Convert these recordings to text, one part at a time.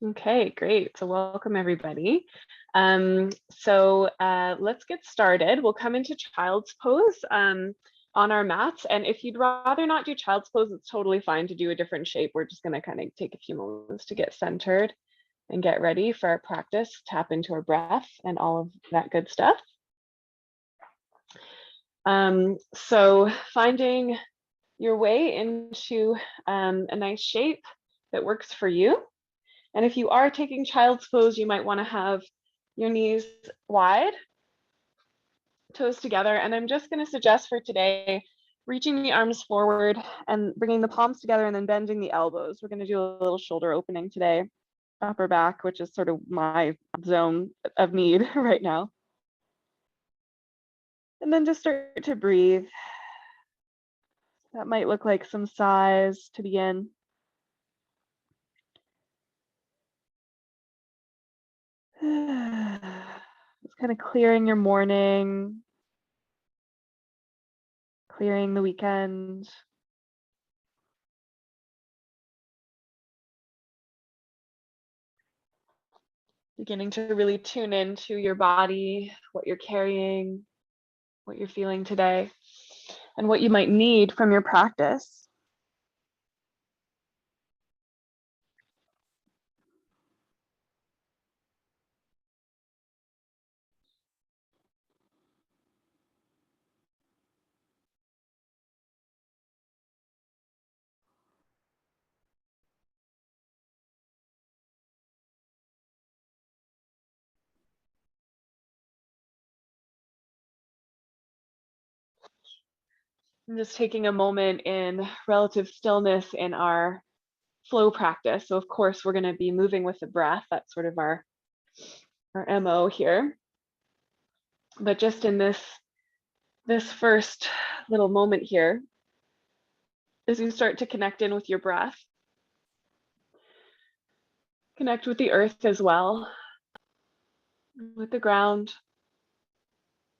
Okay, great. So welcome everybody. Let's get started. We'll come into child's pose on our mats. And if you'd rather not do child's pose, it's totally fine to do a different shape. We're just going to kind of take a few moments to get centered and get ready for our practice, tap into our breath and all of that good stuff. So finding your way into a nice shape that works for you. And if you are taking child's pose, you might want to have your knees wide, toes together. And I'm just going to suggest for today, reaching the arms forward and bringing the palms together and then bending the elbows. We're going to do a little shoulder opening today, upper back, which is sort of my zone of need right now. And then just start to breathe. That might look like some sighs to begin. Just kind of clearing your morning, clearing the weekend. Beginning to really tune into your body, what you're carrying, what you're feeling today, and what you might need from your practice. I'm just taking a moment in relative stillness in our flow practice. So of course, we're going to be moving with the breath. That's sort of our MO here. But just in this first little moment here, as you start to connect in with your breath, connect with the earth as well, with the ground,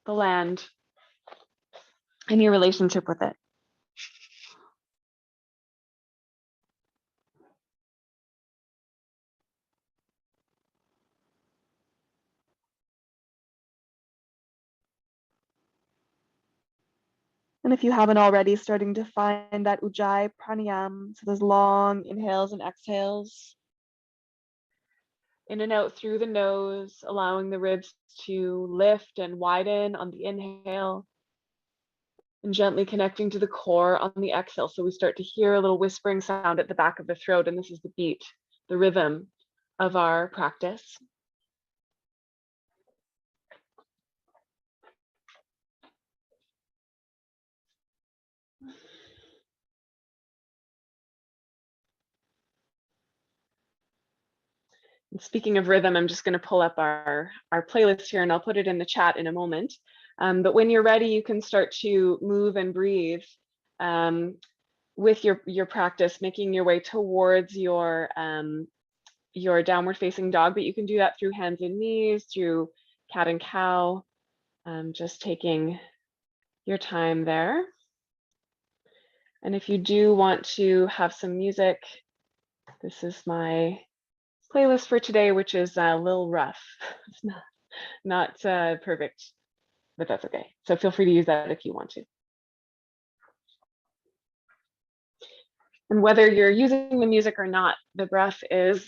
the land, and your relationship with it. And if you haven't already, starting to find that Ujjayi pranayama, so those long inhales and exhales. In and out through the nose, allowing the ribs to lift and widen on the inhale, and gently connecting to the core on the exhale. So we start to hear a little whispering sound at the back of the throat, and this is the beat, the rhythm of our practice. And speaking of rhythm, I'm just going to pull up our playlist here, and I'll put it in the chat in a moment. But when you're ready, you can start to move and breathe with your practice, making your way towards your downward facing dog, but you can do that through hands and knees, through cat and cow, just taking your time there. And if you do want to have some music, this is my playlist for today, which is a little rough. It's not perfect, but that's okay. So feel free to use that if you want to. And whether you're using the music or not, the breath is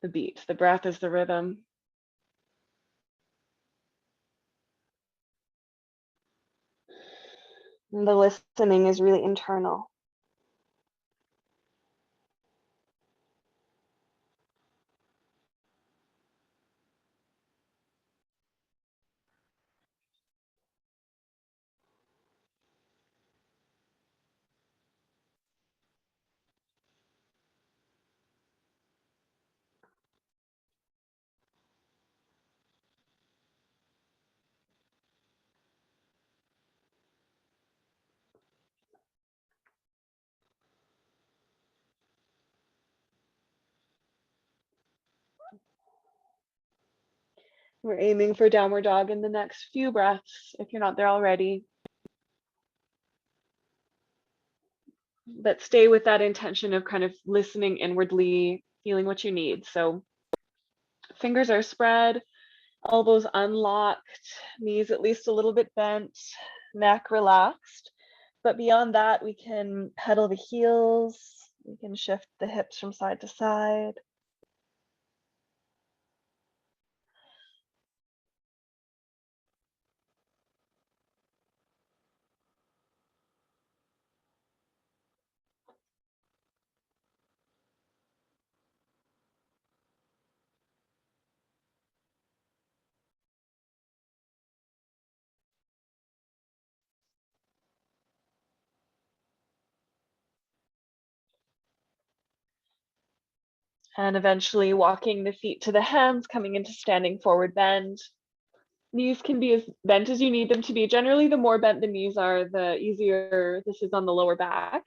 the beat. The breath is the rhythm. And the listening is really internal. We're aiming for downward dog in the next few breaths, if you're not there already. But stay with that intention of kind of listening inwardly, feeling what you need. So fingers are spread, elbows unlocked, knees at least a little bit bent, neck relaxed. But beyond that, we can pedal the heels, we can shift the hips from side to side. And eventually walking the feet to the hands, coming into standing forward bend. Knees can be as bent as you need them to be. Generally, the more bent the knees are, the easier this is on the lower back.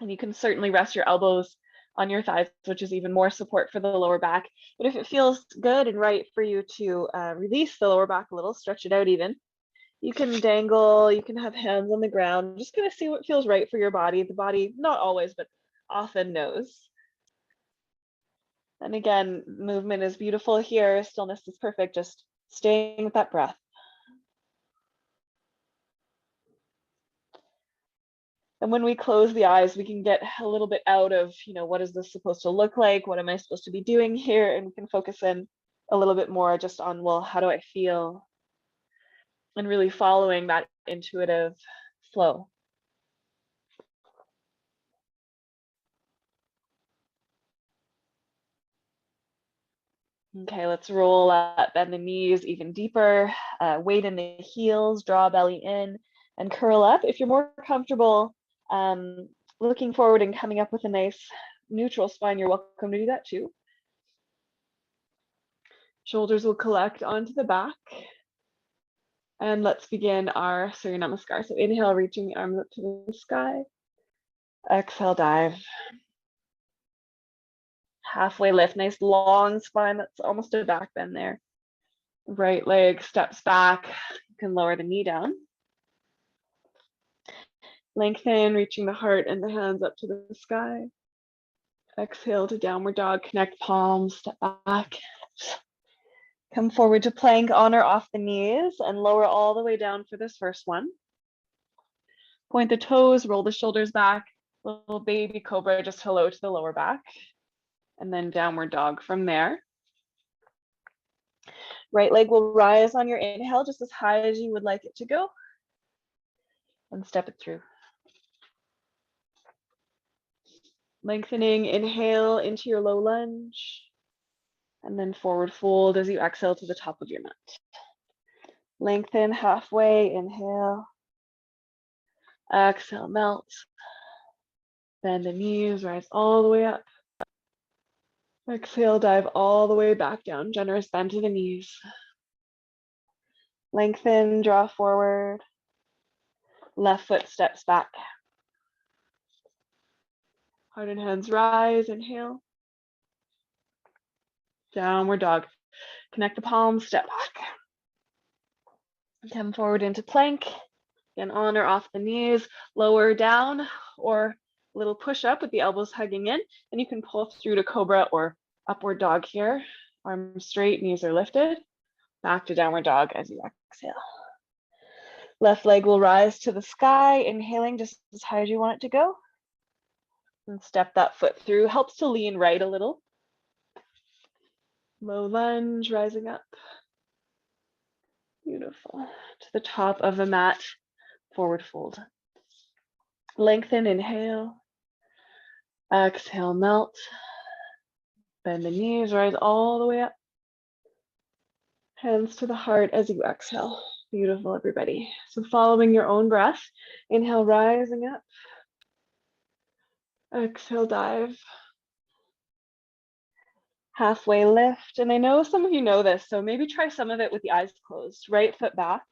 And you can certainly rest your elbows on your thighs, which is even more support for the lower back. But if it feels good and right for you to release the lower back a little, stretch it out even, you can dangle, you can have hands on the ground, just kind of see what feels right for your body. The body, not always, but often knows. And again, movement is beautiful here. Stillness is perfect. Just staying with that breath. And when we close the eyes, we can get a little bit out of, what is this supposed to look like? What am I supposed to be doing here? And we can focus in a little bit more just on, well, how do I feel? And really following that intuitive flow. Okay, let's roll up, bend the knees even deeper, weight in the heels, draw belly in, and curl up. If you're more comfortable looking forward and coming up with a nice neutral spine, you're welcome to do that too. Shoulders will collect onto the back. And let's begin our Surya Namaskar. So inhale, reaching the arms up to the sky. Exhale, dive. Halfway lift, nice long spine. That's almost a back bend there. Right leg steps back. You can lower the knee down. Lengthen, reaching the heart and the hands up to the sky. Exhale to downward dog, connect palms, step back. Come forward to plank, honor off the knees and lower all the way down for this first one. Point the toes, roll the shoulders back, little baby cobra, just hello to the lower back. And then downward dog from there. Right leg will rise on your inhale, just as high as you would like it to go. And step it through. Lengthening, inhale into your low lunge. And then forward fold as you exhale to the top of your mat. Lengthen halfway, inhale. Exhale, melt. Bend the knees, rise all the way up. Exhale, dive all the way back down. Generous bend to the knees. Lengthen, draw forward. Left foot steps back. Heart and hands rise, inhale. Downward dog. Connect the palms, step back. Come forward into plank. Again, on or off the knees, lower down, or a little push up with the elbows hugging in. And you can pull through to cobra or upward dog here. Arms straight, knees are lifted. Back to downward dog as you exhale. Left leg will rise to the sky, inhaling just as high as you want it to go. And step that foot through. Helps to lean right a little. Low lunge, rising up. Beautiful. To the top of the mat, forward fold. Lengthen, inhale. Exhale, melt. Bend the knees, rise all the way up. Hands to the heart as you exhale. Beautiful, everybody. So following your own breath, inhale, rising up. Exhale, dive. Halfway lift. And I know some of you know this, so maybe try some of it with the eyes closed. Right foot back.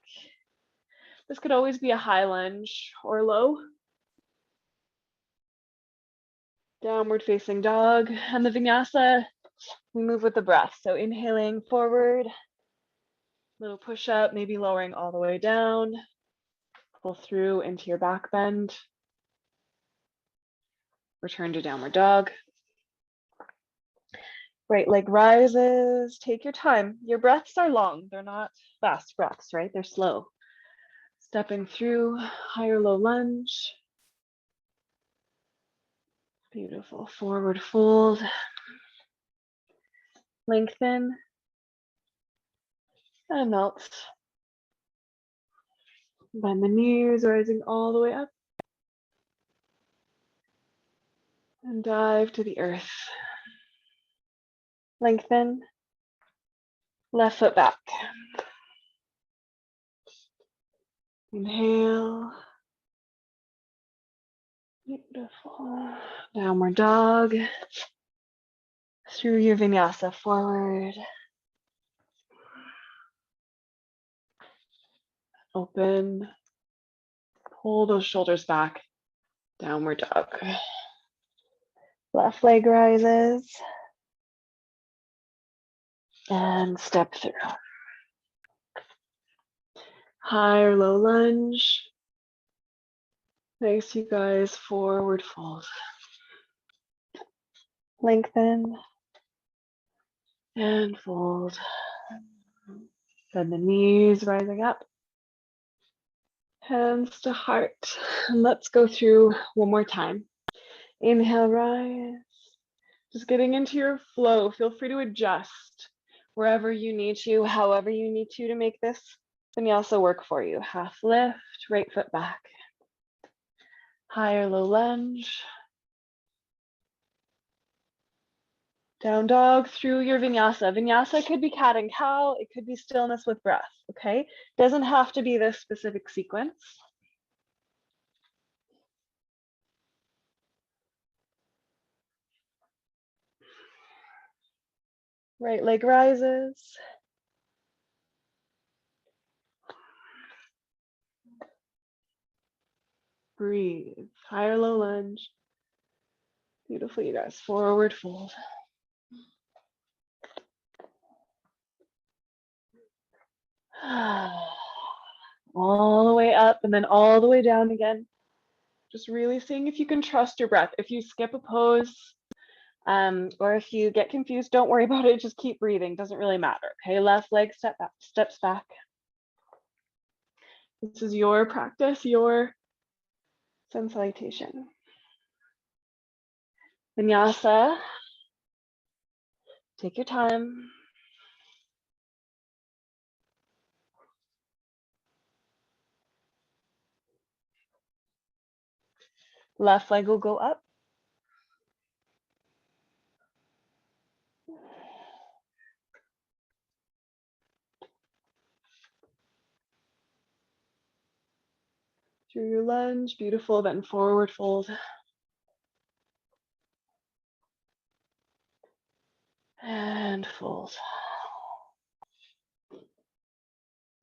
This could always be a high lunge or low. Downward facing dog. And the vinyasa, we move with the breath. So inhaling forward, little push up, maybe lowering all the way down. Pull through into your back bend. Return to downward dog. Right leg rises, take your time. Your breaths are long, they're not fast breaths, right? They're slow. Stepping through, higher low lunge. Beautiful, forward fold. Lengthen and melt. Bend the knees, rising all the way up. And dive to the earth. Lengthen. Left foot back. Inhale. Beautiful. Downward dog. Through your vinyasa forward. Open. Pull those shoulders back. Downward dog. Left leg rises. And step through. High or low lunge. Nice, you guys. Forward fold. Lengthen. And fold. Bend the knees, rising up. Hands to heart. And let's go through one more time. Inhale, rise. Just getting into your flow. Feel free to adjust wherever you need to, however you need to make this vinyasa work for you. Half lift, right foot back. High or low lunge. Down dog through your vinyasa. Vinyasa could be cat and cow. It could be stillness with breath, okay? Doesn't have to be this specific sequence. Right leg rises. Breathe. High or low lunge. Beautiful, you guys. Forward fold. All the way up and then all the way down again. Just really seeing if you can trust your breath. If you skip a pose or if you get confused, don't worry about it. Just keep breathing. Doesn't really matter. Okay, left leg steps back. This is your practice, your sun salutation. Vinyasa. Take your time. Left leg will go up. Through your lunge, beautiful, then forward fold. And fold.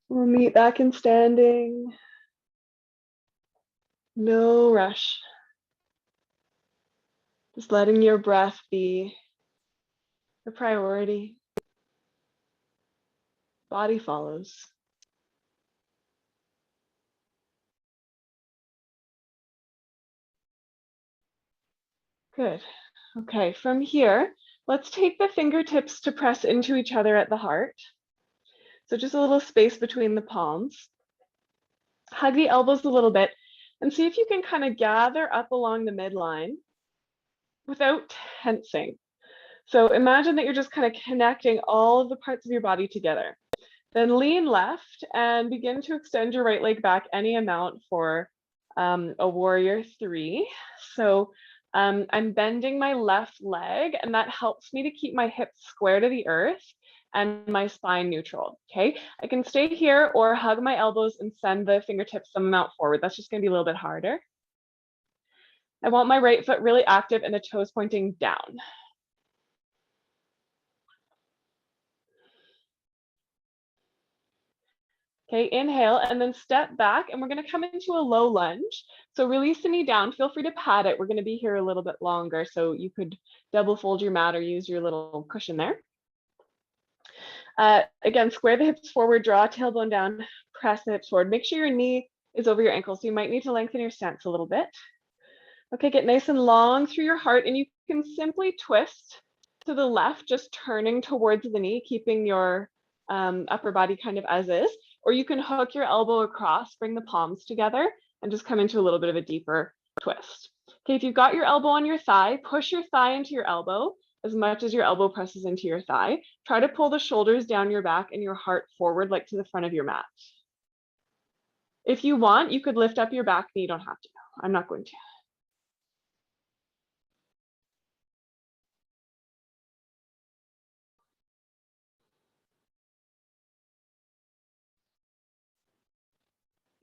We'll meet back in standing. No rush. Just letting your breath be the priority. Body follows. Good. Okay, from here, let's take the fingertips to press into each other at the heart. So just a little space between the palms. Hug the elbows a little bit and see if you can kind of gather up along the midline without tensing. So imagine that you're just kind of connecting all of the parts of your body together. Then lean left and begin to extend your right leg back any amount for a warrior 3. So I'm bending my left leg and that helps me to keep my hips square to the earth and my spine neutral, okay? I can stay here or hug my elbows and send the fingertips some amount forward. That's just gonna be a little bit harder. I want my right foot really active and the toes pointing down. Okay, inhale and then step back and we're gonna come into a low lunge. So release the knee down, feel free to pat it. We're gonna be here a little bit longer, so you could double fold your mat or use your little cushion there. Again, square the hips forward, draw tailbone down, press the hips forward. Make sure your knee is over your ankle, so you might need to lengthen your stance a little bit. Okay, get nice and long through your heart and you can simply twist to the left, just turning towards the knee, keeping your upper body kind of as is, or you can hook your elbow across, bring the palms together, and just come into a little bit of a deeper twist. Okay, if you've got your elbow on your thigh, push your thigh into your elbow as much as your elbow presses into your thigh. Try to pull the shoulders down your back and your heart forward, like to the front of your mat. If you want, you could lift up your back knee. You don't have to. I'm not going to.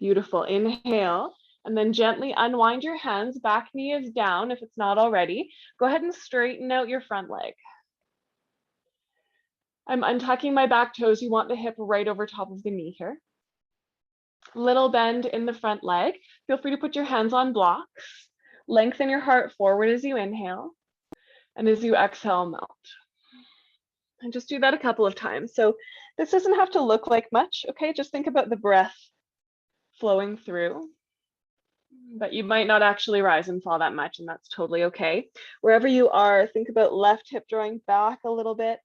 Beautiful. Inhale, and then gently unwind your hands. Back knee is down if it's not already. Go ahead and straighten out your front leg. I'm untucking my back toes. You want the hip right over top of the knee here. Little bend in the front leg. Feel free to put your hands on blocks. Lengthen your heart forward as you inhale, and as you exhale, melt. And just do that a couple of times. So this doesn't have to look like much, okay? Just think about the breath flowing through. But you might not actually rise and fall that much, and that's totally okay. Wherever you are, think about left hip drawing back a little bit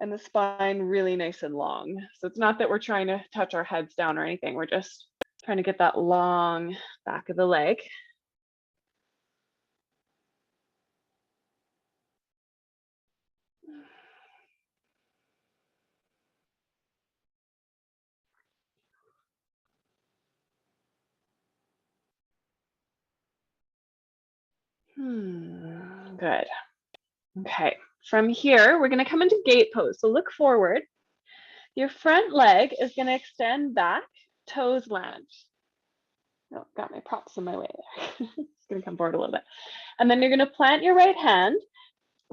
and the spine really nice and long. So it's not that we're trying to touch our heads down or anything. We're just trying to get that long back of the leg. Good. Okay, from here, we're gonna come into gate pose. So look forward. Your front leg is gonna extend back, toes land. Oh, got my props in my way there. It's gonna come forward a little bit. And then you're gonna plant your right hand,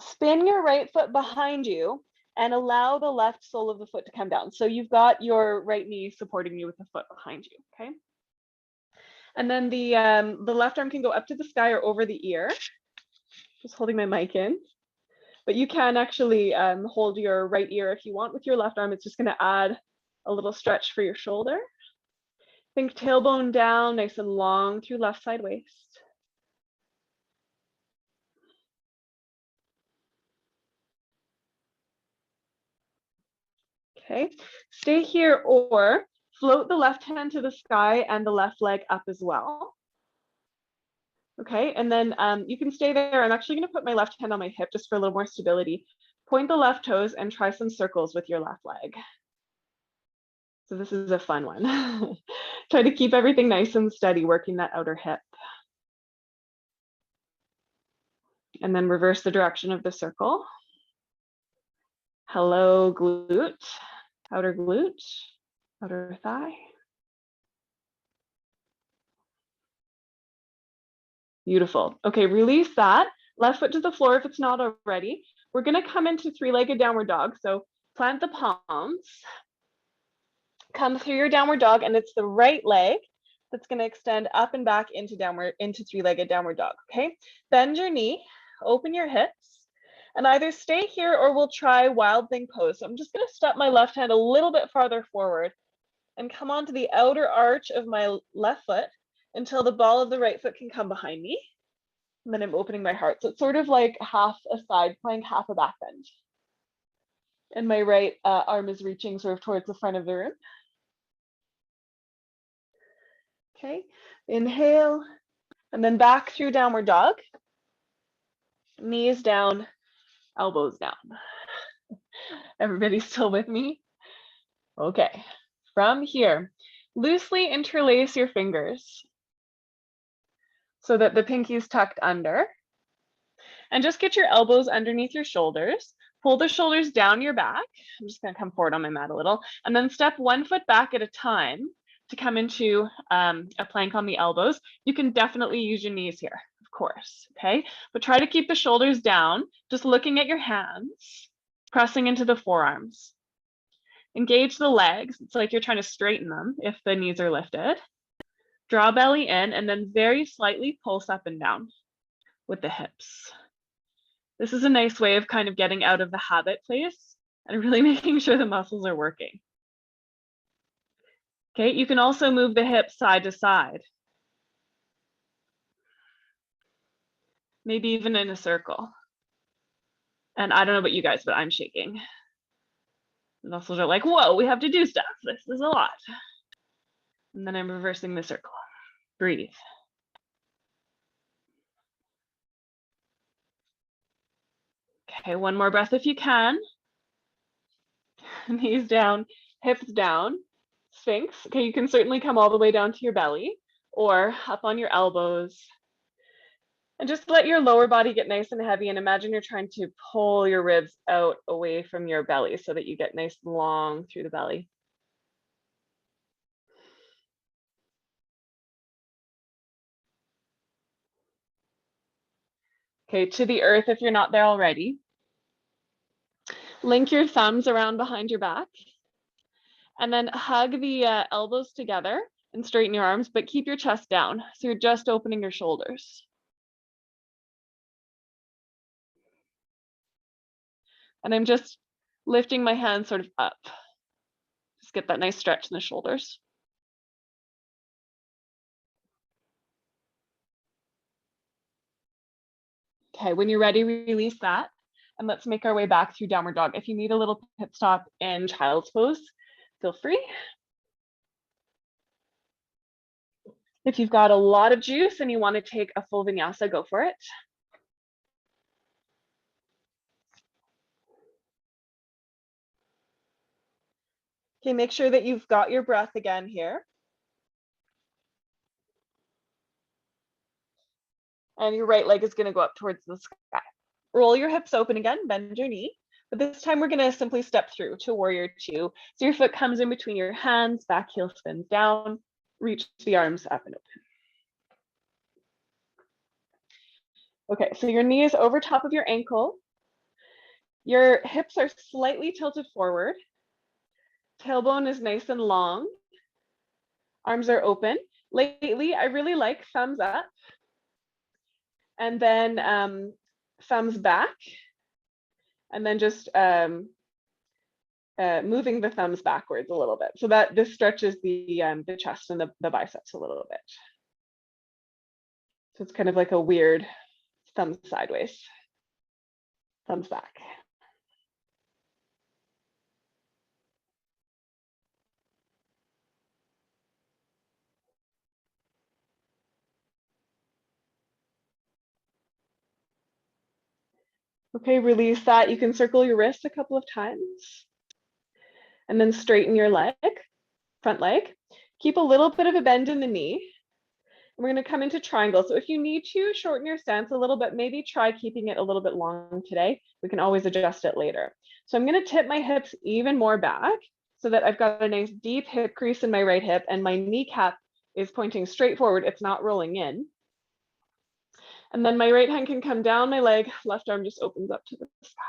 spin your right foot behind you, and allow the left sole of the foot to come down. So you've got your right knee supporting you with the foot behind you, okay? And then the left arm can go up to the sky or over the ear. Just holding my mic in. But you can actually hold your right ear if you want with your left arm. It's just gonna add a little stretch for your shoulder. Think tailbone down, nice and long through left side waist. Okay, stay here or float the left hand to the sky and the left leg up as well. Okay, and then you can stay there. I'm actually gonna put my left hand on my hip just for a little more stability. Point the left toes and try some circles with your left leg. So this is a fun one. Try to keep everything nice and steady, working that outer hip. And then reverse the direction of the circle. Hello, glute, outer thigh. Beautiful. Okay, release that. Left foot to the floor if it's not already. We're gonna come into three-legged downward dog. So plant the palms, come through your downward dog, and it's the right leg that's gonna extend up and back into three-legged downward dog, okay? Bend your knee, open your hips, and either stay here or we'll try wild thing pose. So I'm just gonna step my left hand a little bit farther forward and come onto the outer arch of my left foot until the ball of the right foot can come behind me. And then I'm opening my heart. So it's sort of like half a side plank, half a back bend. And my right arm is reaching sort of towards the front of the room. Okay, inhale, and then back through downward dog. Knees down, elbows down. Everybody still with me? Okay, from here, loosely interlace your fingers so that the pinky is tucked under. And just get your elbows underneath your shoulders. Pull the shoulders down your back. I'm just gonna come forward on my mat a little. And then step one foot back at a time to come into a plank on the elbows. You can definitely use your knees here, of course, okay? But try to keep the shoulders down, just looking at your hands, pressing into the forearms. Engage the legs. It's like you're trying to straighten them if the knees are lifted. Draw belly in and then very slightly pulse up and down with the hips. This is a nice way of kind of getting out of the habit place and really making sure the muscles are working. Okay, you can also move the hips side to side. Maybe even in a circle. And I don't know about you guys, but I'm shaking. The muscles are like, whoa, we have to do stuff. This is a lot. And then I'm reversing the circle. Breathe. Okay, one more breath if you can. Knees down, hips down, Sphinx. Okay, you can certainly come all the way down to your belly or up on your elbows. And just let your lower body get nice and heavy, and imagine you're trying to pull your ribs out away from your belly so that you get nice and long through the belly. Okay, to the earth if you're not there already. Link your thumbs around behind your back. And then hug the elbows together and straighten your arms, but keep your chest down. So you're just opening your shoulders. And I'm just lifting my hands sort of up. Just get that nice stretch in the shoulders. Okay, when you're ready, release that. And let's make our way back through downward dog. If you need a little pit stop in child's pose, feel free. If you've got a lot of juice and you want to take a full vinyasa, go for it. Okay, make sure that you've got your breath again here. And your right leg is going to go up towards the sky. Roll your hips open again, bend your knee. But this time we're going to simply step through to warrior two. So your foot comes in between your hands, back heel spins down, reach the arms up and open. Okay, so your knee is over top of your ankle. Your hips are slightly tilted forward. Tailbone is nice and long. Arms are open. Lately, I really like thumbs up and then thumbs back, and then just moving the thumbs backwards a little bit, so that this stretches the chest and the biceps a little bit. So it's kind of like a weird thumbs sideways, thumbs back. Okay, release that. You can circle your wrists a couple of times and then straighten your leg, front leg. Keep a little bit of a bend in the knee. We're going to come into triangle. So if you need to shorten your stance a little bit, maybe try keeping it a little bit long today. We can always adjust it later. So I'm going to tip my hips even more back so that I've got a nice deep hip crease in my right hip and my kneecap is pointing straight forward. It's not rolling in. And then my right hand can come down my leg, left arm just opens up to the sky.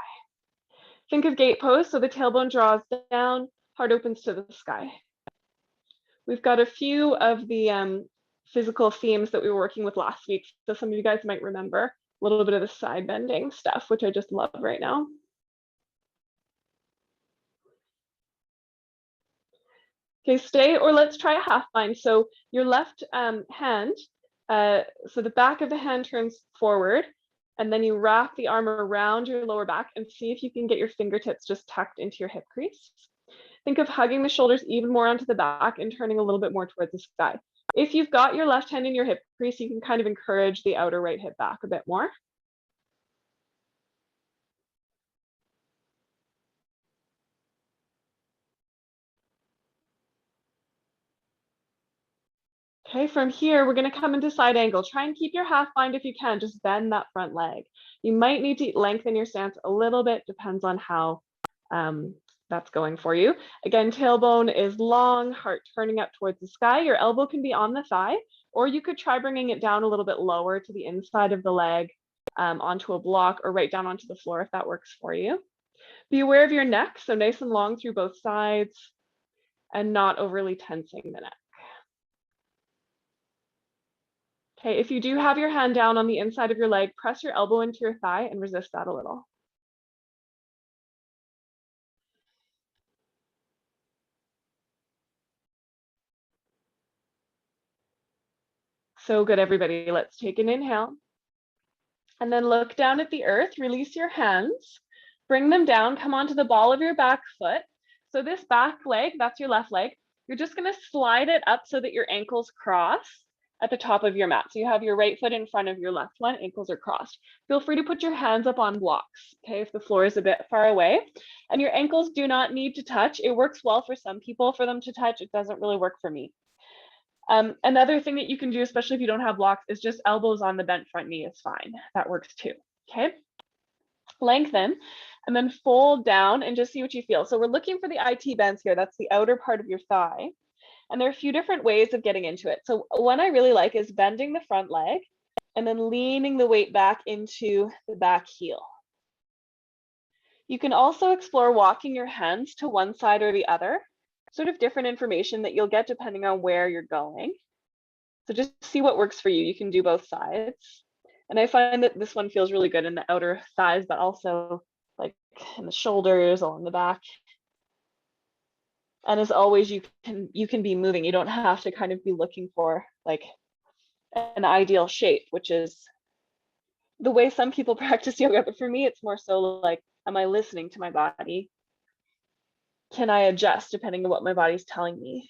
Think of gate pose. So the tailbone draws down, heart opens to the sky. We've got a few of the physical themes that we were working with last week. So some of you guys might remember a little bit of the side bending stuff, which I just love right now. Okay, stay, or let's try a half bind. So your left hand, so the back of the hand turns forward, and then you wrap the arm around your lower back and see if you can get your fingertips just tucked into your hip crease. Think of hugging the shoulders even more onto the back and turning a little bit more towards the sky. If you've got your left hand in your hip crease, you can kind of encourage the outer right hip back a bit more. Okay, from here, we're going to come into side angle. Try and keep your half bind if you can. Just bend that front leg. You might need to lengthen your stance a little bit, depends on how that's going for you. Again, tailbone is long, heart turning up towards the sky. Your elbow can be on the thigh, or you could try bringing it down a little bit lower to the inside of the leg, onto a block, or right down onto the floor if that works for you. Be aware of your neck, so nice and long through both sides and not overly tensing the neck. Okay, if you do have your hand down on the inside of your leg, press your elbow into your thigh and resist that a little. So good, everybody. Let's take an inhale. And then look down at the earth, release your hands. Bring them down, come onto the ball of your back foot. So this back leg, that's your left leg, you're just gonna slide it up so that your ankles cross at the top of your mat. So you have your right foot in front of your left one, ankles are crossed. Feel free to put your hands up on blocks, okay, if the floor is a bit far away. And your ankles do not need to touch. It works well for some people for them to touch. It doesn't really work for me. Another thing that you can do, especially if you don't have blocks, is just elbows on the bent front knee is fine. That works too, okay? Lengthen, and then fold down and just see what you feel. So we're looking for the IT bends here. That's the outer part of your thigh. And there are a few different ways of getting into it. So one I really like is bending the front leg and then leaning the weight back into the back heel. You can also explore walking your hands to one side or the other, sort of different information that you'll get depending on where you're going. So just see what works for you. You can do both sides. And I find that this one feels really good in the outer thighs, but also like in the shoulders, along the back. And as always, you can be moving. You don't have to kind of be looking for like an ideal shape, which is the way some people practice yoga. But for me, it's more so like, am I listening to my body? Can I adjust depending on what my body's telling me?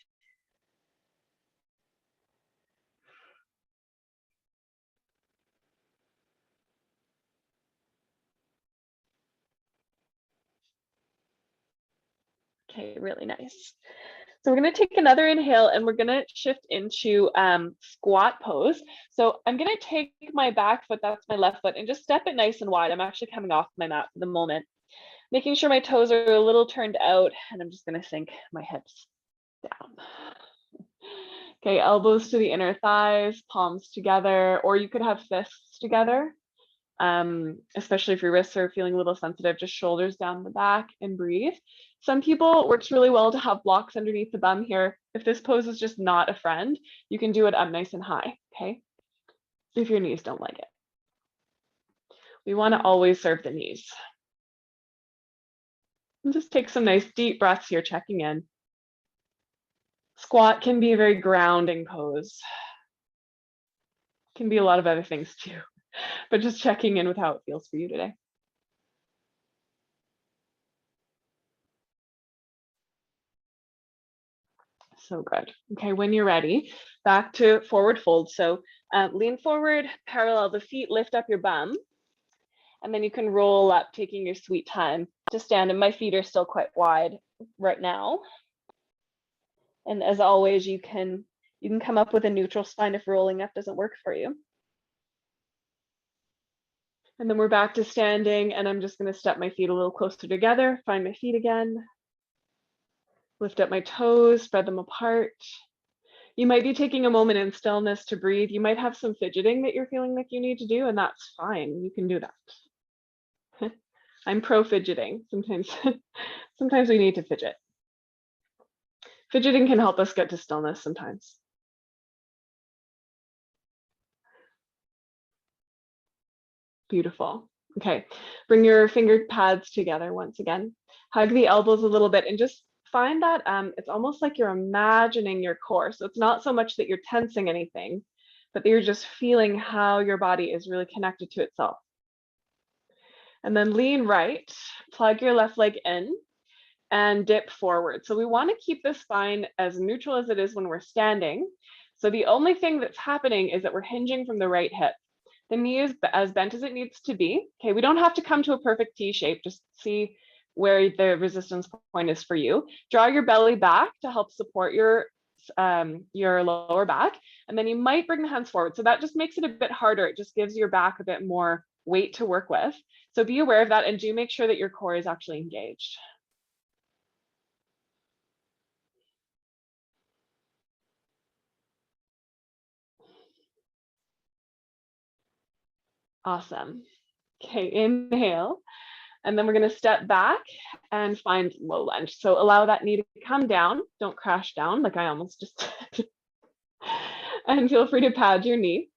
Okay, really nice. So we're going to take another inhale and we're going to shift into squat pose. So I'm going to take my back foot, that's my left foot, and just step it nice and wide. I'm actually coming off my mat for the moment, making sure my toes are a little turned out, and I'm just going to sink my hips down. Okay, elbows to the inner thighs, palms together, or you could have fists together. Especially if your wrists are feeling a little sensitive, just shoulders down the back and breathe. Some people, it works really well to have blocks underneath the bum here. If this pose is just not a friend, you can do it up nice and high, okay? If your knees don't like it. We want to always serve the knees. And just take some nice deep breaths here, checking in. Squat can be a very grounding pose. Can be a lot of other things too, but just checking in with how it feels for you today. So good. Okay, when you're ready, back to forward fold. So lean forward, parallel the feet, lift up your bum, and then you can roll up, taking your sweet time to stand. And my feet are still quite wide right now. And as always, you can come up with a neutral spine if rolling up doesn't work for you. And then we're back to standing, and I'm just going to step my feet a little closer together, find my feet again, lift up my toes, spread them apart. You might be taking a moment in stillness to breathe. You might have some fidgeting that you're feeling like you need to do, and that's fine. You can do that. I'm pro fidgeting. Sometimes we need to fidget. Fidgeting can help us get to stillness sometimes. Beautiful. Okay, bring your finger pads together once again. Hug the elbows a little bit and just find that it's almost like you're imagining your core. So it's not so much that you're tensing anything, but that you're just feeling how your body is really connected to itself. And then lean right, plug your left leg in and dip forward. So we want to keep the spine as neutral as it is when we're standing. So the only thing that's happening is that we're hinging from the right hip. The knee is as bent as it needs to be. Okay, we don't have to come to a perfect T shape. Just see where the resistance point is for you. Draw your belly back to help support your lower back, and then you might bring the hands forward. So that just makes it a bit harder. It just gives your back a bit more weight to work with. So be aware of that, and do make sure that your core is actually engaged. Awesome. Okay, inhale. And then we're going to step back and find low lunge. So allow that knee to come down. Don't crash down like I almost just did. And feel free to pad your knee.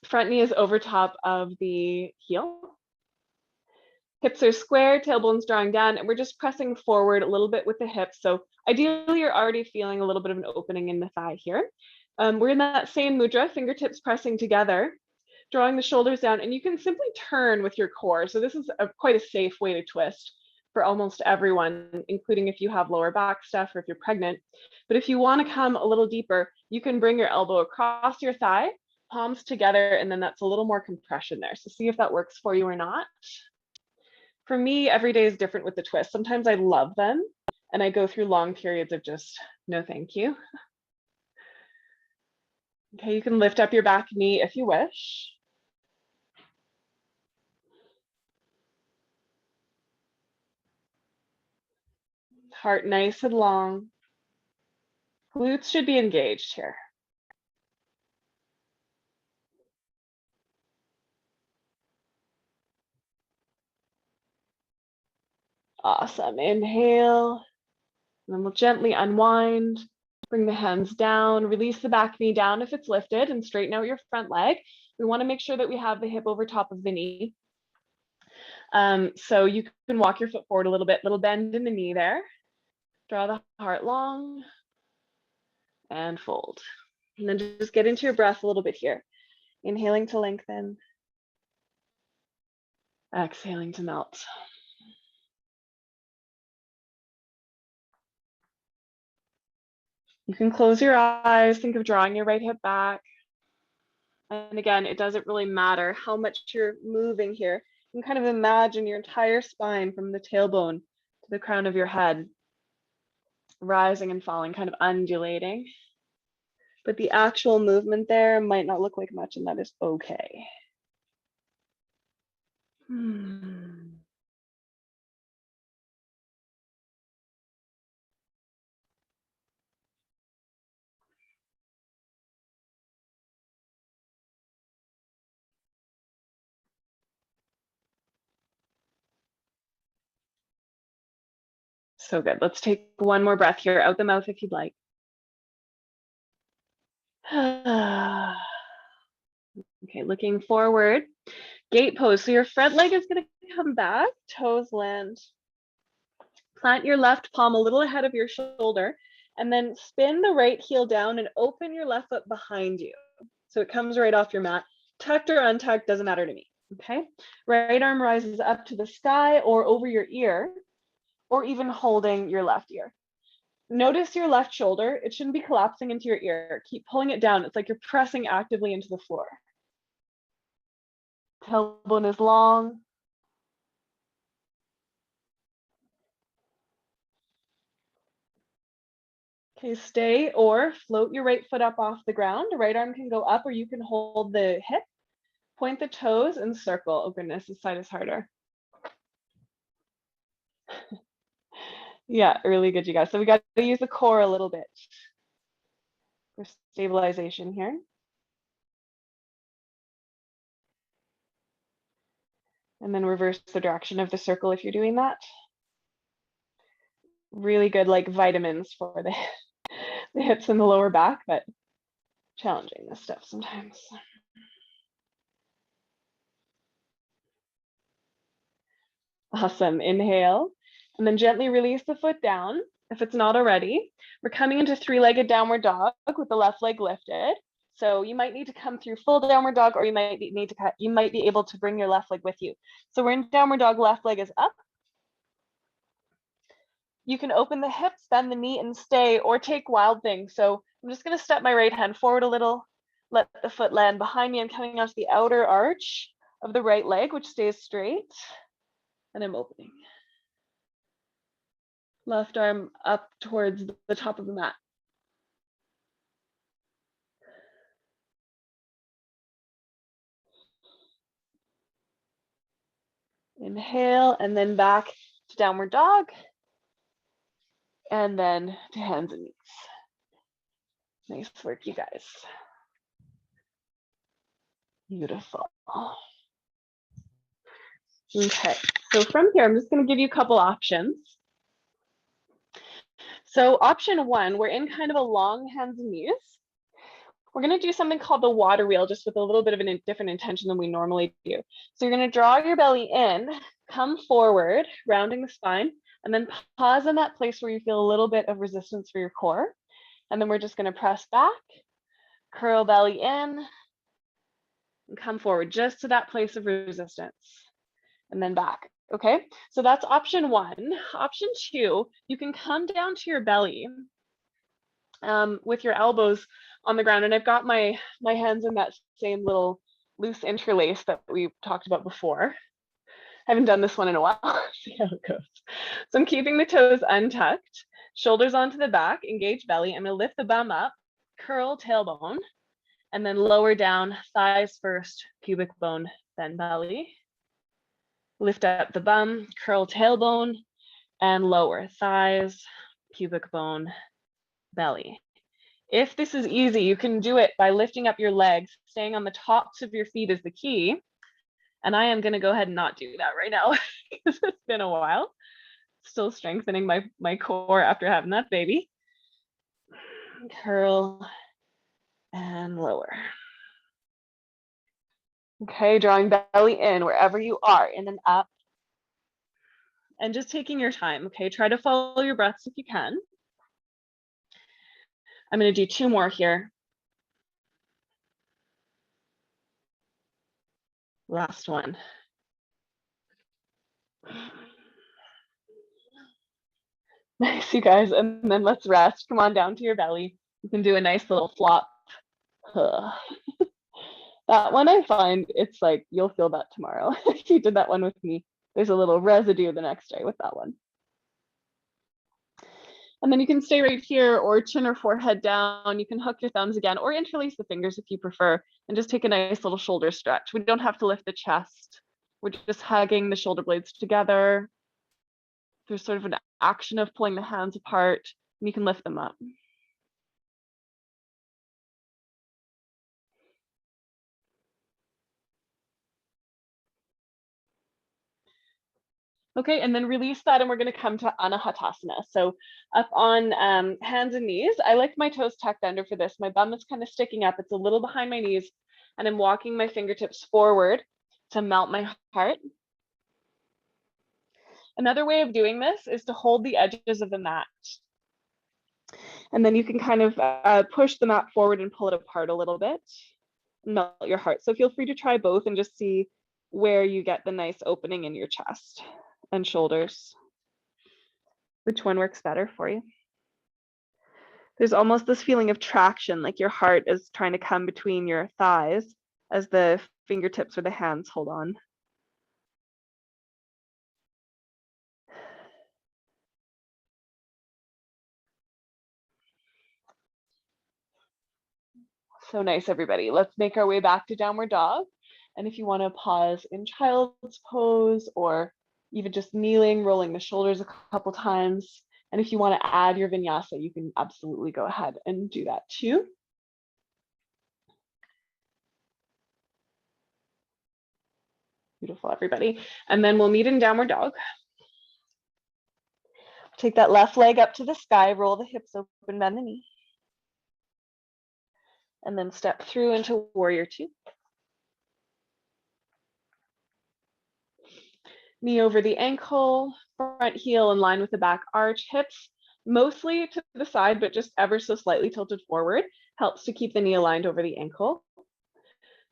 Front knee is over top of the heel. Hips are square, tailbone's drawing down, and we're just pressing forward a little bit with the hips. So ideally, you're already feeling a little bit of an opening in the thigh here. We're in that same mudra, fingertips pressing together. drawing the shoulders down, and you can simply turn with your core. So this is quite a safe way to twist for almost everyone, including if you have lower back stuff or if you're pregnant. But if you want to come a little deeper, you can bring your elbow across your thigh, palms together, and then that's a little more compression there. So see if that works for you or not. For me, every day is different with the twist. Sometimes I love them and I go through long periods of just no thank you. Okay, you can lift up your back knee if you wish. Heart nice and long. Glutes should be engaged here. Awesome. Inhale. And then we'll gently unwind. Bring the hands down. Release the back knee down if it's lifted and straighten out your front leg. We want to make sure that we have the hip over top of the knee. So you can walk your foot forward a little bit, little bend in the knee there. Draw the heart long and fold. And then just get into your breath a little bit here. Inhaling to lengthen. Exhaling to melt. You can close your eyes, think of drawing your right hip back. And again, it doesn't really matter how much you're moving here. You can kind of imagine your entire spine from the tailbone to the crown of your head, rising and falling, kind of undulating. But the actual movement there might not look like much, and that is okay. So good. Let's take one more breath here, out the mouth if you'd like. Okay, looking forward. Gate pose. So your front leg is going to come back, toes land. Plant your left palm a little ahead of your shoulder, and then spin the right heel down and open your left foot behind you. So it comes right off your mat. Tucked or untucked, doesn't matter to me. Okay. Right arm rises up to the sky or over your ear, or even holding your left ear. Notice your left shoulder. It shouldn't be collapsing into your ear. Keep pulling it down. It's like you're pressing actively into the floor. Tailbone is long. Okay, stay or float your right foot up off the ground. The right arm can go up, or you can hold the hip, point the toes, and circle. Oh goodness, this side is harder. Yeah, really good, you guys. So we got to use the core a little bit for stabilization here. And then reverse the direction of the circle if you're doing that. Really good, like vitamins for the hips and the lower back, but challenging this stuff sometimes. Awesome. Inhale, and then gently release the foot down if it's not already. We're coming into three-legged downward dog with the left leg lifted. So you might need to come through full downward dog, or you might be able to bring your left leg with you. So we're in downward dog, left leg is up. You can open the hips, bend the knee and stay, or take wild thing. So I'm just going to step my right hand forward a little, let the foot land behind me. I'm coming off the outer arch of the right leg, which stays straight, and I'm opening. Left arm up towards the top of the mat. Inhale, and then back to downward dog, and then to hands and knees. Nice work, you guys. Beautiful. Okay, so from here, I'm just going to give you a couple options. So option one, we're in kind of a long hands and knees. We're going to do something called the water wheel, just with a little bit of a different intention than we normally do. So you're going to draw your belly in, come forward, rounding the spine, and then pause in that place where you feel a little bit of resistance for your core. And then we're just going to press back, curl belly in, and come forward just to that place of resistance and then back. Okay, so that's option one. Option two, you can come down to your belly with your elbows on the ground. And I've got my hands in that same little loose interlace that we talked about before. I haven't done this one in a while. See how it goes. So I'm keeping the toes untucked, shoulders onto the back, engage belly. I'm going to lift the bum up, curl tailbone, and then lower down, thighs first, pubic bone, then belly. Lift up the bum, curl tailbone, and lower, thighs, pubic bone, belly. If this is easy, you can do it by lifting up your legs. Staying on the tops of your feet is the key. And I am going to go ahead and not do that right now because it's been a while. Still strengthening my core after having that baby. Curl and lower. Okay, drawing belly in wherever you are, in and up. And just taking your time, okay? Try to follow your breaths if you can. I'm going to do two more here. Last one. Nice, you guys. And then let's rest. Come on down to your belly. You can do a nice little flop. That one I find it's like you'll feel that tomorrow. If you did that one with me, there's a little residue the next day with that one. And then you can stay right here or chin or forehead down. You can hook your thumbs again or interlace the fingers if you prefer and just take a nice little shoulder stretch. We don't have to lift the chest. We're just hugging the shoulder blades together. There's sort of an action of pulling the hands apart and you can lift them up. Okay, and then release that and we're gonna come to Anahatasana. So up on hands and knees. I like my toes tucked under for this. My bum is kind of sticking up. It's a little behind my knees and I'm walking my fingertips forward to melt my heart. Another way of doing this is to hold the edges of the mat. And then you can kind of push the mat forward and pull it apart a little bit, melt your heart. So feel free to try both and just see where you get the nice opening in your chest and shoulders. Which one works better for you? There's almost this feeling of traction, like your heart is trying to come between your thighs as the fingertips or the hands hold on. So nice, everybody. Let's make our way back to downward dog. And if you want to pause in child's pose or even just kneeling, rolling the shoulders a couple times. And if you want to add your vinyasa, you can absolutely go ahead and do that too. Beautiful, everybody. And then we'll meet in downward dog. Take that left leg up to the sky, roll the hips open, bend the knee. And then step through into warrior two. Knee over the ankle, front heel in line with the back arch, hips mostly to the side, but just ever so slightly tilted forward. Helps to keep the knee aligned over the ankle.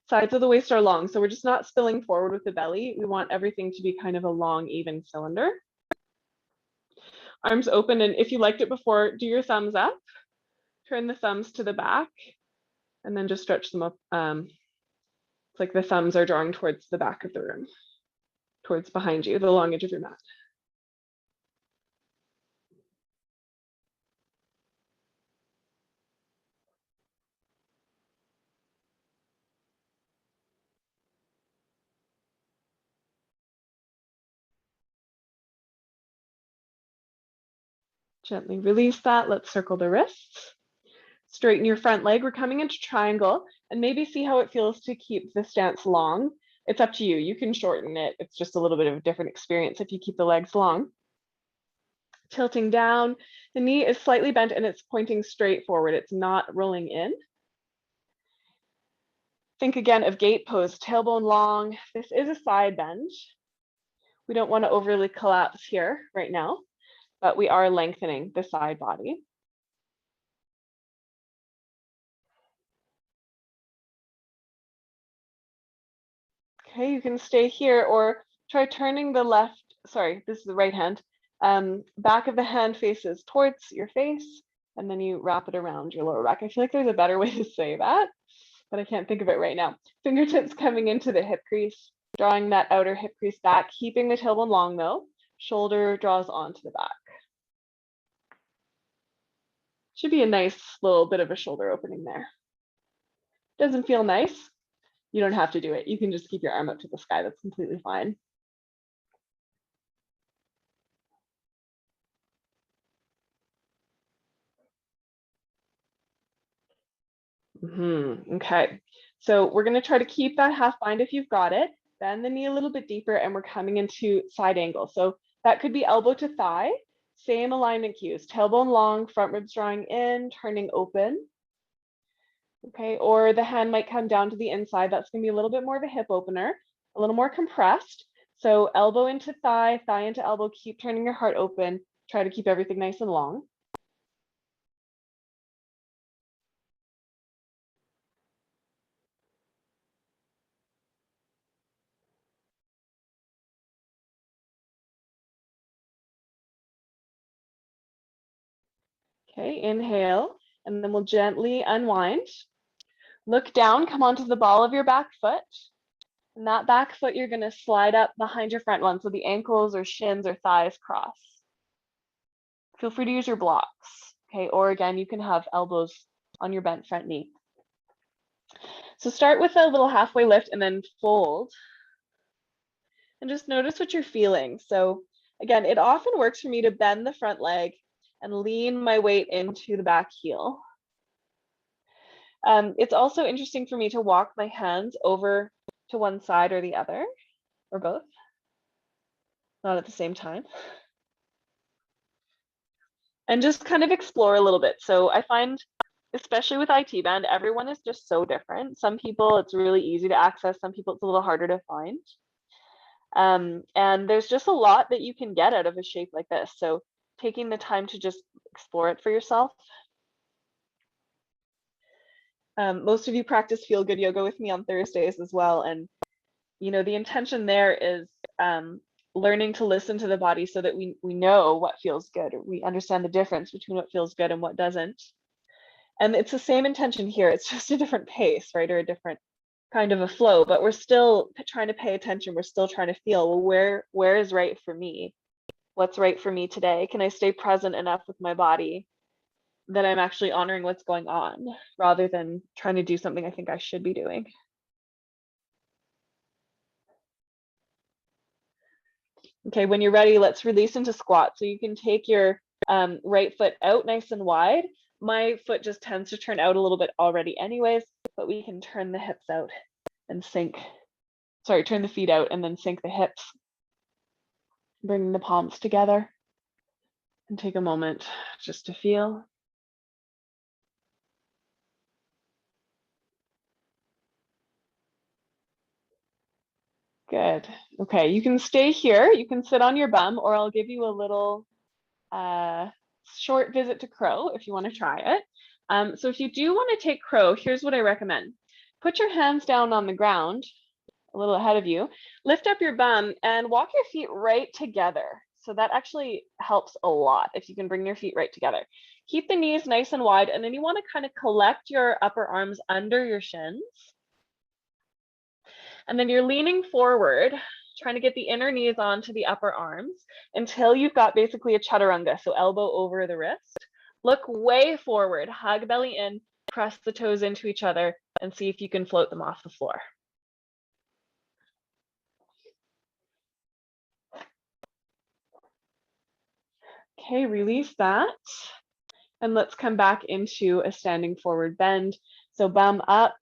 Sides of the waist are long, so we're just not spilling forward with the belly. We want everything to be kind of a long, even cylinder. Arms open, and if you liked it before, do your thumbs up. Turn the thumbs to the back, and then just stretch them up. It's like the thumbs are drawing towards the back of the room, towards behind you, the long edge of your mat. Gently release that. Let's circle the wrists. Straighten your front leg. We're coming into triangle and maybe see how it feels to keep the stance long. It's up to you. You can shorten it. It's just a little bit of a different experience if you keep the legs long. Tilting down, the knee is slightly bent and it's pointing straight forward. It's not rolling in. Think again of gate pose, tailbone long. This is a side bend. We don't want to overly collapse here right now, but we are lengthening the side body. Okay, you can stay here or try turning the left, sorry, this is the right hand. Back of the hand faces towards your face, and then you wrap it around your lower back. I feel like there's a better way to say that, but I can't think of it right now. Fingertips coming into the hip crease, drawing that outer hip crease back, keeping the tailbone long though. Shoulder draws onto the back. Should be a nice little bit of a shoulder opening there. Doesn't feel nice? You don't have to do it. You can just keep your arm up to the sky. That's completely fine. Okay, so we're going to try to keep that half bind if you've got it. Bend the knee a little bit deeper, and we're coming into side angle. So that could be elbow to thigh. Same alignment cues. Tailbone long, front ribs drawing in, turning open. Okay, or the hand might come down to the inside. That's going to be a little bit more of a hip opener, a little more compressed. So elbow into thigh, thigh into elbow. Keep turning your heart open. Try to keep everything nice and long. Okay, inhale, and then we'll gently unwind. Look down, come onto the ball of your back foot. And that back foot, you're going to slide up behind your front one. So the ankles or shins or thighs cross. Feel free to use your blocks. Okay, or again, you can have elbows on your bent front knee. So start with a little halfway lift and then fold. And just notice what you're feeling. So again, it often works for me to bend the front leg and lean my weight into the back heel. It's also interesting for me to walk my hands over to one side or the other, or both, not at the same time. And just kind of explore a little bit. So I find, especially with IT band, everyone is just so different. Some people it's really easy to access, some people it's a little harder to find. And there's just a lot that you can get out of a shape like this. So taking the time to just explore it for yourself. Most of you practice feel good yoga with me on Thursdays as well. And, you know, the intention there is learning to listen to the body so that we know what feels good, or we understand the difference between what feels good and what doesn't. And it's the same intention here. It's just a different pace, right? Or a different kind of a flow, but we're still trying to pay attention. We're still trying to feel, well, where is right for me? What's right for me today? Can I stay present enough with my body that I'm actually honoring what's going on rather than trying to do something I think I should be doing? Okay, when you're ready, let's release into squat. So you can take your right foot out nice and wide. My foot just tends to turn out a little bit already anyways, but we can turn the hips out and turn the feet out and then sink the hips, bringing the palms together. And take a moment just to feel. Good. Okay, you can stay here. You can sit on your bum, or I'll give you a little short visit to crow if you want to try it. So if you do want to take crow, here's what I recommend. Put your hands down on the ground a little ahead of you. Lift up your bum and walk your feet right together. So that actually helps a lot if you can bring your feet right together. Keep the knees nice and wide, and then you want to kind of collect your upper arms under your shins. And then you're leaning forward, trying to get the inner knees onto the upper arms until you've got basically a chaturanga, so elbow over the wrist. Look way forward, hug belly in, press the toes into each other, and see if you can float them off the floor. Okay, release that. And let's come back into a standing forward bend. So bum up,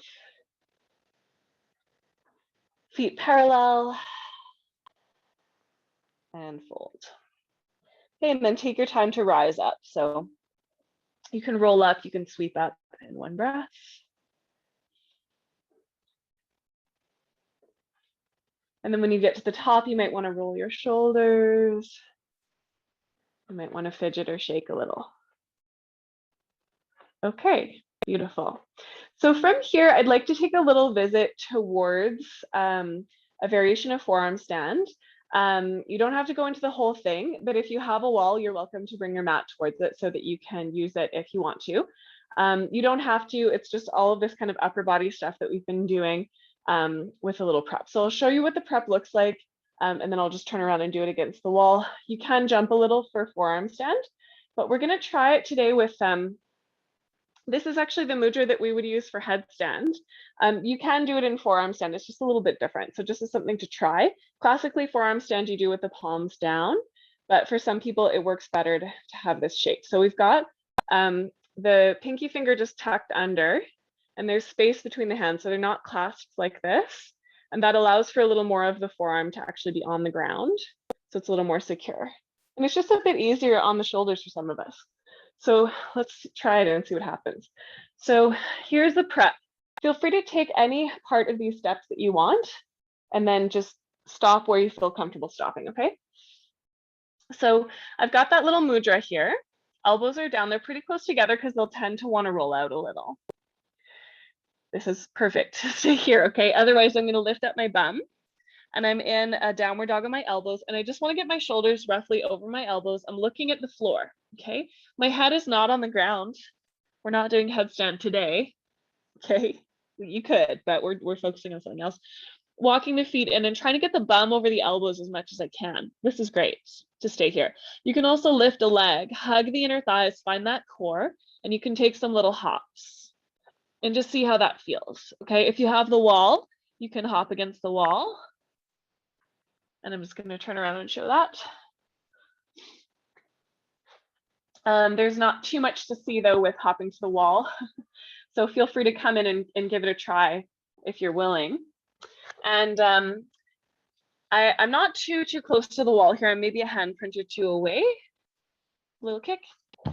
feet parallel, and fold. Okay, and then take your time to rise up. So you can roll up, you can sweep up in one breath. And then when you get to the top, you might want to roll your shoulders. You might want to fidget or shake a little. Okay, beautiful. So from here, I'd like to take a little visit towards a variation of forearm stand. You don't have to go into the whole thing, but if you have a wall, you're welcome to bring your mat towards it so that you can use it if you want to. You don't have to, it's just all of this kind of upper body stuff that we've been doing with a little prep. So I'll show you what the prep looks like, and then I'll just turn around and do it against the wall. You can jump a little for forearm stand, but we're gonna try it today with this is actually the mudra that we would use for headstand. You can do it in forearm stand, it's just a little bit different. So just as something to try. Classically, forearm stand you do with the palms down, but for some people it works better to have this shape. So we've got the pinky finger just tucked under, and there's space between the hands, so they're not clasped like this. And that allows for a little more of the forearm to actually be on the ground. So it's a little more secure. And it's just a bit easier on the shoulders for some of us. So let's try it and see what happens. So here's the prep. Feel free to take any part of these steps that you want, and then just stop where you feel comfortable stopping, okay? So I've got that little mudra here. Elbows are down, they're pretty close together because they'll tend to want to roll out a little. This is perfect to stay here, okay? Otherwise, I'm gonna lift up my bum, and I'm in a downward dog on my elbows, and I just want to get my shoulders roughly over my elbows. I'm looking at the floor, okay? My head is not on the ground. We're not doing headstand today, okay? You could, but we're focusing on something else. Walking the feet in and trying to get the bum over the elbows as much as I can. This is great to stay here. You can also lift a leg, hug the inner thighs, find that core, and you can take some little hops and just see how that feels, okay? If you have the wall, you can hop against the wall. And I'm just going to turn around and show that. There's not too much to see though with hopping to the wall. So feel free to come in and give it a try if you're willing. And I'm not too close to the wall here. I'm maybe a hand print or two away. Little kick.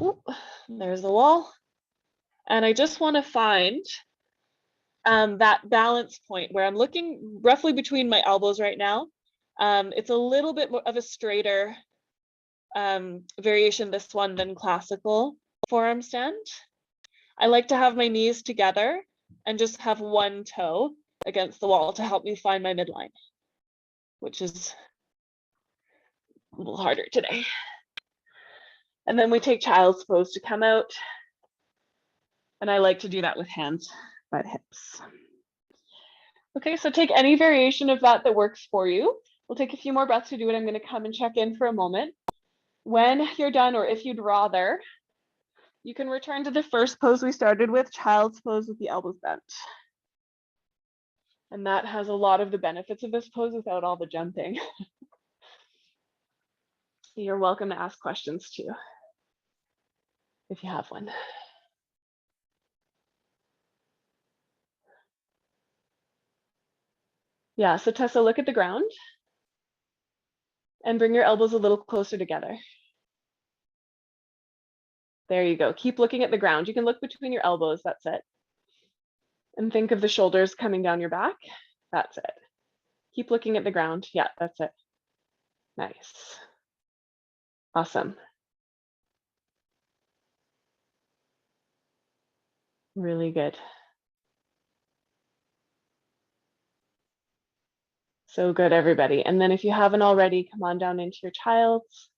Oop, there's the wall. And I just want to find that balance point where I'm looking roughly between my elbows right now. It's a little bit more of a straighter variation, this one, than classical forearm stand. I like to have my knees together and just have one toe against the wall to help me find my midline, which is a little harder today. And then we take child's pose to come out. And I like to do that with hands by the hips. Okay, so take any variation of that that works for you. We'll take a few more breaths to do it. I'm going to come and check in for a moment. When you're done, or if you'd rather, you can return to the first pose we started with, child's pose with the elbows bent. And that has a lot of the benefits of this pose without all the jumping. You're welcome to ask questions too, if you have one. Yeah, so Tessa, look at the ground and bring your elbows a little closer together. There you go. Keep looking at the ground. You can look between your elbows, that's it. And think of the shoulders coming down your back. That's it. Keep looking at the ground. Yeah, that's it. Nice. Awesome. Really good. So good, everybody. And then if you haven't already, come on down into your child's.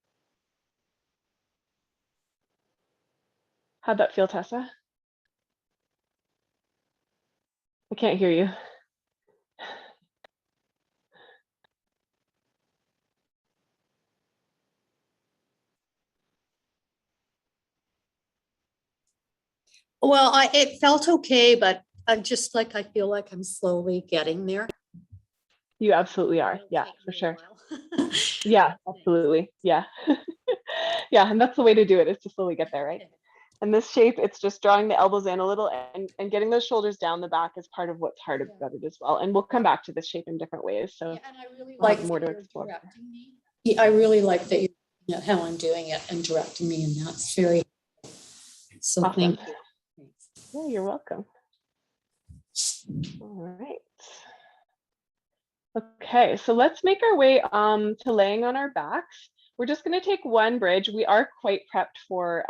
How'd that feel, Tessa? I can't hear you. Well, it felt okay, but I'm just like, I feel like I'm slowly getting there. You absolutely are. Yeah, for sure. Yeah, absolutely. Yeah. Yeah, and that's the way to do it, is to slowly get there, right? And this shape, it's just drawing the elbows in a little and getting those shoulders down the back is part of what's hard about it as well. And we'll come back to this shape in different ways. So yeah, and I really like more to explore. Yeah, I really like that you're looking at how I'm doing it and directing me, and that's very, so awesome. Thank you. Yeah, you're welcome. All right. Okay, so let's make our way to laying on our backs. We're just going to take one bridge. We are quite prepped for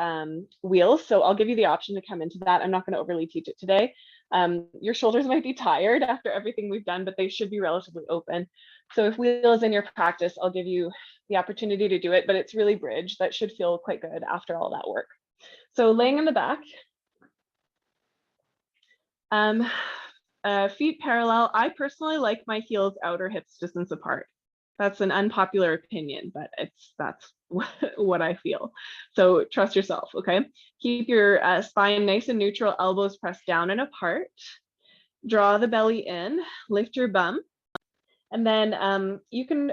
wheels, so I'll give you the option to come into that. I'm not going to overly teach it today. Your shoulders might be tired after everything we've done, but they should be relatively open. So if wheel is in your practice, I'll give you the opportunity to do it, but it's really bridge. That should feel quite good after all that work. So laying in the back, feet parallel. I personally like my heels outer hips distance apart. That's an unpopular opinion, but that's what I feel. So trust yourself, okay? Keep your spine nice and neutral, elbows pressed down and apart. Draw the belly in, lift your bum. And then you can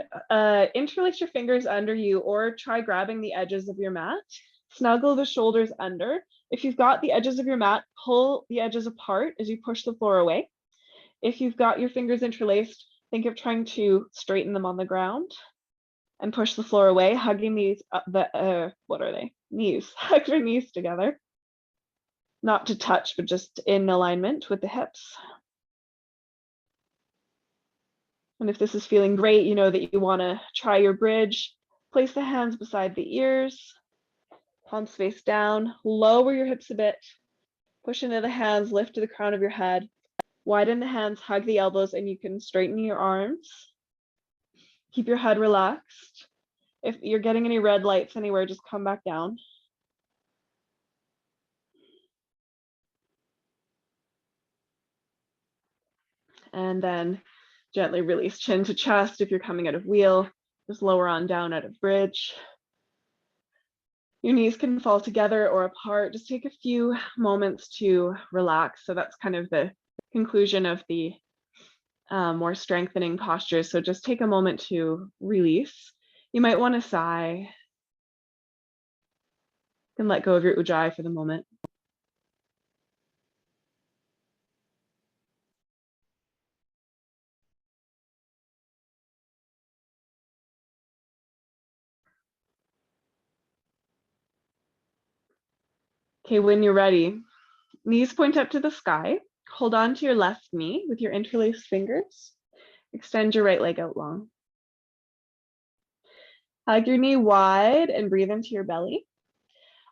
interlace your fingers under you or try grabbing the edges of your mat. Snuggle the shoulders under. If you've got the edges of your mat, pull the edges apart as you push the floor away. If you've got your fingers interlaced, think of trying to straighten them on the ground and push the floor away, hugging these, what are they? Knees. Hug your knees together. Not to touch, but just in alignment with the hips. And if this is feeling great, you know that you want to try your bridge. Place the hands beside the ears, palms face down, lower your hips a bit, push into the hands, lift to the crown of your head, widen the hands, hug the elbows, and you can straighten your arms. Keep your head relaxed. If you're getting any red lights anywhere, just come back down. And then gently release chin to chest. If you're coming out of wheel, just lower on down out of bridge. Your knees can fall together or apart. Just take a few moments to relax. So that's kind of the conclusion of the more strengthening postures. So just take a moment to release. You might want to sigh. You can let go of your ujjayi for the moment. Okay, when you're ready, knees point up to the sky. Hold on to your left knee with your interlaced fingers. Extend your right leg out long. Hug your knee wide and breathe into your belly.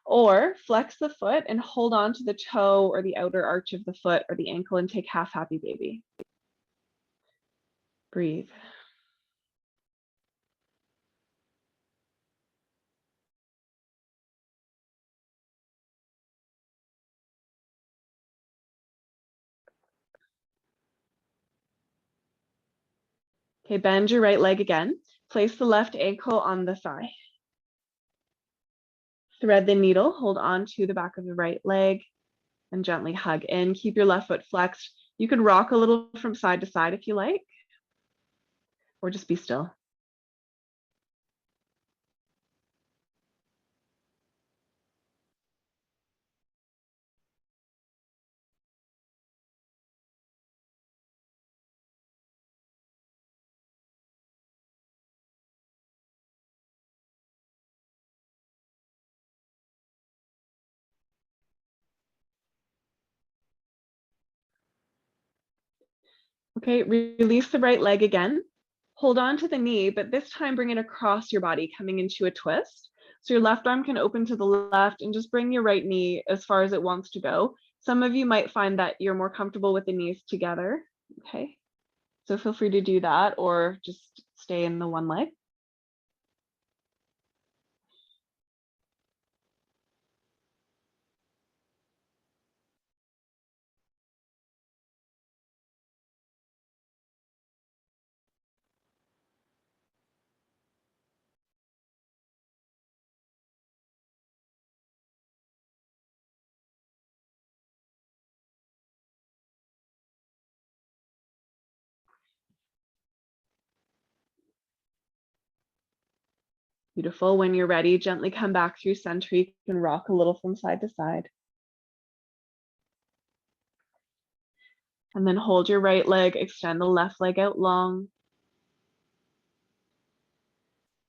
Or flex the foot and hold on to the toe or the outer arch of the foot or the ankle and take half happy baby. Breathe. Okay, bend your right leg again. Place the left ankle on the thigh. Thread the needle, hold on to the back of the right leg and gently hug in. Keep your left foot flexed. You can rock a little from side to side if you like, or just be still. Okay, release the right leg again. Hold on to the knee, but this time bring it across your body, coming into a twist. So your left arm can open to the left and just bring your right knee as far as it wants to go. Some of you might find that you're more comfortable with the knees together. Okay, so feel free to do that or just stay in the one leg. Beautiful. When you're ready, gently come back through center. You can rock a little from side to side. And then hold your right leg, extend the left leg out long.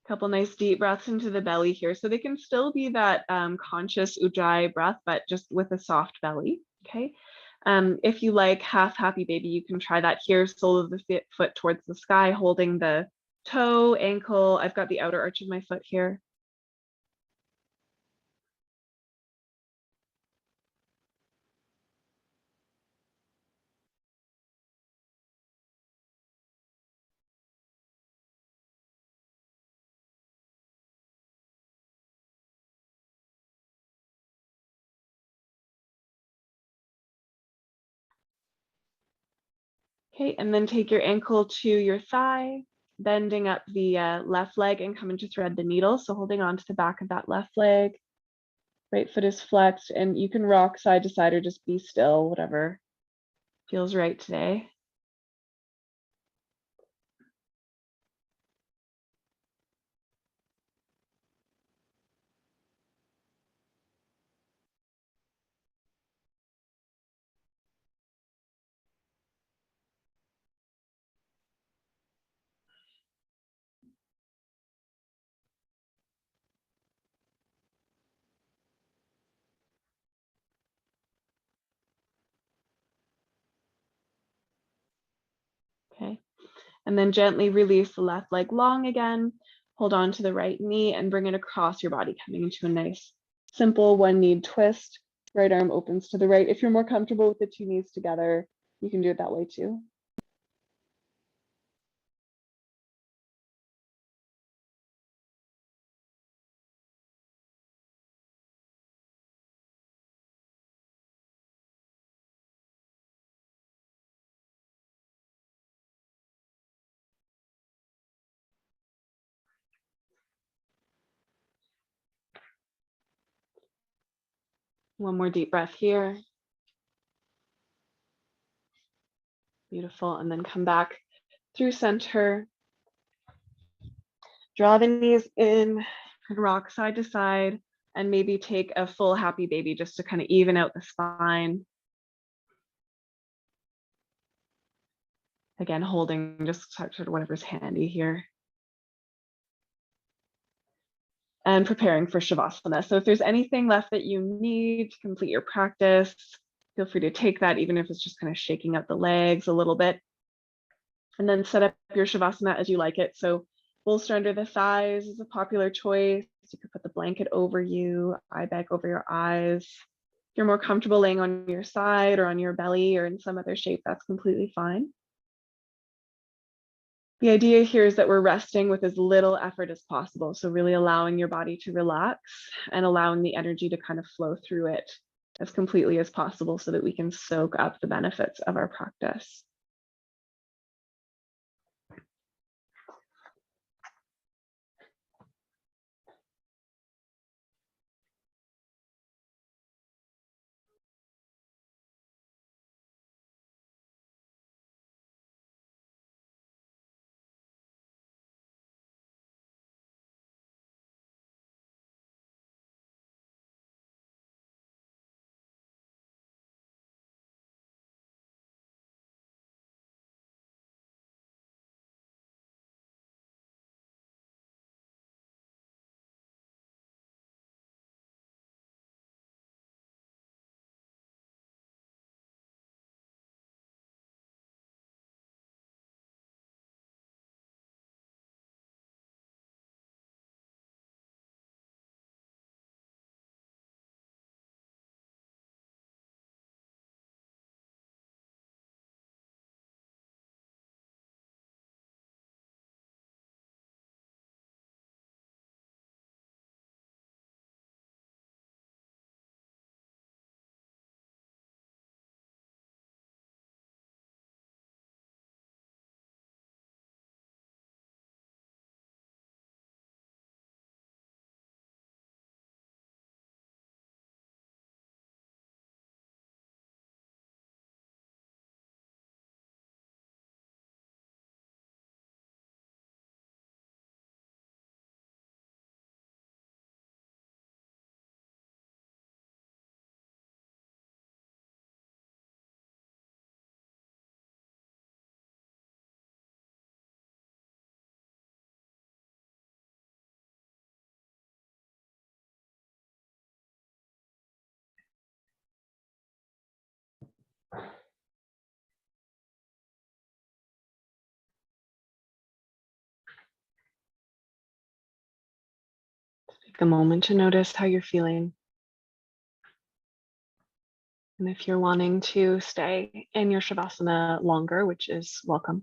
Couple nice deep breaths into the belly here. So they can still be that conscious ujjayi breath, but just with a soft belly, okay? If you like half happy baby, you can try that here. Sole of the foot towards the sky, holding the toe, ankle. I've got the outer arch of my foot here. Okay, and then take your ankle to your thigh, bending up the left leg and coming to thread the needle. So holding on to the back of that left leg, right foot is flexed, and you can rock side to side or just be still, whatever feels right today. Okay, and then gently release the left leg long again. Hold on to the right knee and bring it across your body, coming into a nice, simple one-knee twist. Right arm opens to the right. If you're more comfortable with the two knees together, you can do it that way too. One more deep breath here. Beautiful, and then come back through center. Draw the knees in and rock side to side, and maybe take a full happy baby just to kind of even out the spine. Again, holding just sort of whatever's handy here. And preparing for Shavasana. So if there's anything left that you need to complete your practice, feel free to take that, even if it's just kind of shaking up the legs a little bit. And then set up your Shavasana as you like it. So bolster under the thighs is a popular choice. You could put the blanket over you, eye bag over your eyes. If you're more comfortable laying on your side or on your belly or in some other shape, that's completely fine. The idea here is that we're resting with as little effort as possible. So really allowing your body to relax and allowing the energy to kind of flow through it as completely as possible so that we can soak up the benefits of our practice. Take a moment to notice how you're feeling. And if you're wanting to stay in your Shavasana longer, which is welcome.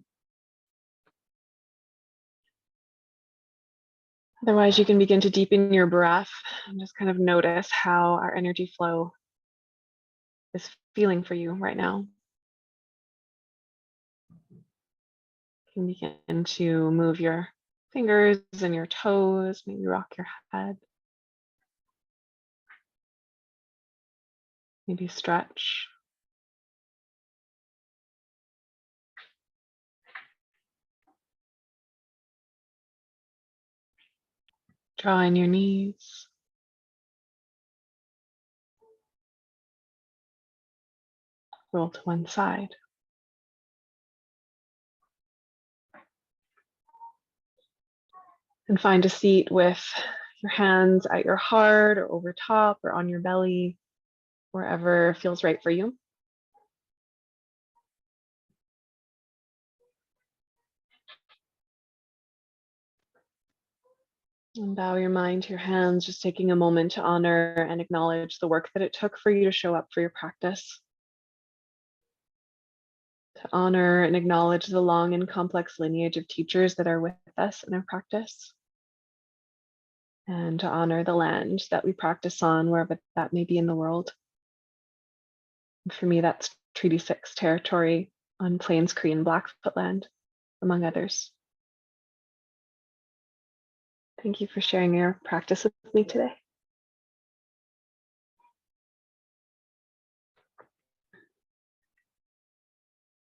Otherwise, you can begin to deepen your breath and just kind of notice how our energy flow is feeling for you right now. You can begin to move your fingers and your toes, maybe rock your head. Maybe stretch. Draw in your knees. Roll to one side. And find a seat with your hands at your heart or over top or on your belly, wherever feels right for you. And bow your mind to your hands, just taking a moment to honor and acknowledge the work that it took for you to show up for your practice. To honor and acknowledge the long and complex lineage of teachers that are with us in our practice. And to honor the land that we practice on, wherever that may be in the world. And for me, that's Treaty 6 territory on Plains Cree and Blackfoot land, among others. Thank you for sharing your practice with me today.